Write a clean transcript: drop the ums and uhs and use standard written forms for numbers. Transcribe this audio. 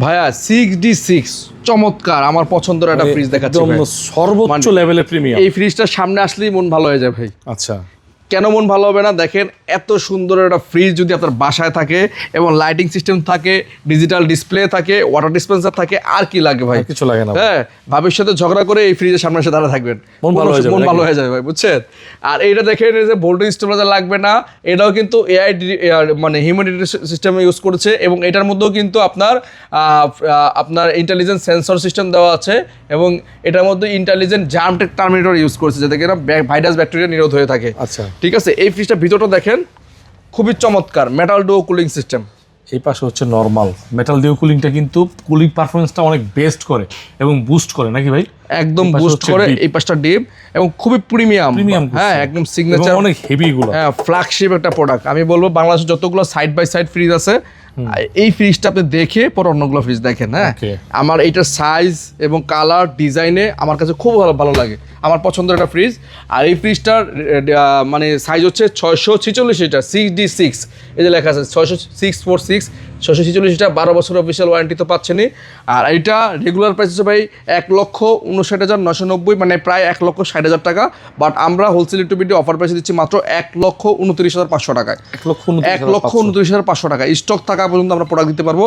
ভাইয়া 6D6 চমৎকার, আমার পছন্দের একটা ফ্রিজ দেখাচ্ছি ভাই, সর্বোচ্চ লেভেলের প্রিমিয়াম। এই ফ্রিজটার সামনে আসলেই মন ভালো হয়ে যায় ভাই। আচ্ছা, কেন মন ভালো হবে না? দেখেন এত সুন্দর একটা ফ্রিজ যদি আপনার বাসায় থাকে এবং লাইটিং সিস্টেম থাকে, ডিজিটাল ডিসপ্লে থাকে, ওয়াটার ডিসপেন্সার থাকে, আর কি লাগে ভাই? কিছু লাগে না। হ্যাঁ, ভাবির সাথে ঝগড়া করে এই ফ্রিজের সামনে এসে দাঁড়া থাকবেন, মন ভালো হয়ে যাবে, মন ভালো হয়ে যাবে ভাই, বুঝছেন? আর এইটা দেখেন এই যে ভোল্টেজ স্টেবিলাইজার লাগবে না, এটাও কিন্তু এআই মানে হিউম্যানিটি সিস্টেমে ইউজ করেছে, এবং এটার মধ্যেও কিন্তু আপনার ইন্টেলিজেন্ট সেন্সর সিস্টেম দেওয়া আছে, এবং এটার মধ্যে ইন্টেলিজেন্ট জার্ম টার্মিনেটর ইউজ করেছে, যাতে কিনা ভাইরাস ব্যাকটেরিয়া নিরোধ হয়ে থাকে। আচ্ছা, ঠিক আছে, এই ফ্রিজটা ভিতরটা দেখেন খুবই চমৎকার, মেটাল ডুও কুলিং সিস্টেম। এই পাশে হচ্ছে নরমাল মেটাল ডিউ কুলিংটা, কিন্তু কুলিং পারফরমেন্সটা অনেক বেস্ট করে এবং বুস্ট করে নাকি ভাই? একদম বুস্ট করে। এই পাশটা ডিপ এবং খুবই প্রিমিয়াম, হ্যাঁ একদম সিগনেচার, অনেক হেভি গুলো, হ্যাঁ ফ্ল্যাগশিপ একটা প্রোডাক্ট। আমি বলবো বাংলাদেশে যতগুলো সাইড বাই সাইড ফ্রিজ আছে, এই ফ্রিজটা আপনি দেখে পরে অন্যগুলো ফ্রিজ দেখেন। হ্যাঁ, আমার এইটার সাইজ এবং কালার ডিজাইনে আমার কাছে খুব ভালো লাগে, আমার পছন্দের একটা ফ্রিজ। আর এই ফ্রিজটার মানে সাইজ হচ্ছে 646 লিটার, 6D6, এই যে লেখা আছে 646, 646 লিটার, 12 বছর অফিসিয়াল ওয়ারেন্টি তো পাচ্ছেনই। আর এইটা রেগুলার প্রাইস হচ্ছে ভাই 1,59,990, মানে প্রায় 1,60,000 টাকা। বাট আমরা হোলসেল ইউটিউবে অফার প্রাইসে দিচ্ছি মাত্র 1,29,500 টাকায়, 1,29,500 টাকা। স্টক থাকা পর্যন্ত আমরা প্রোডাক্ট দিতে পারবো।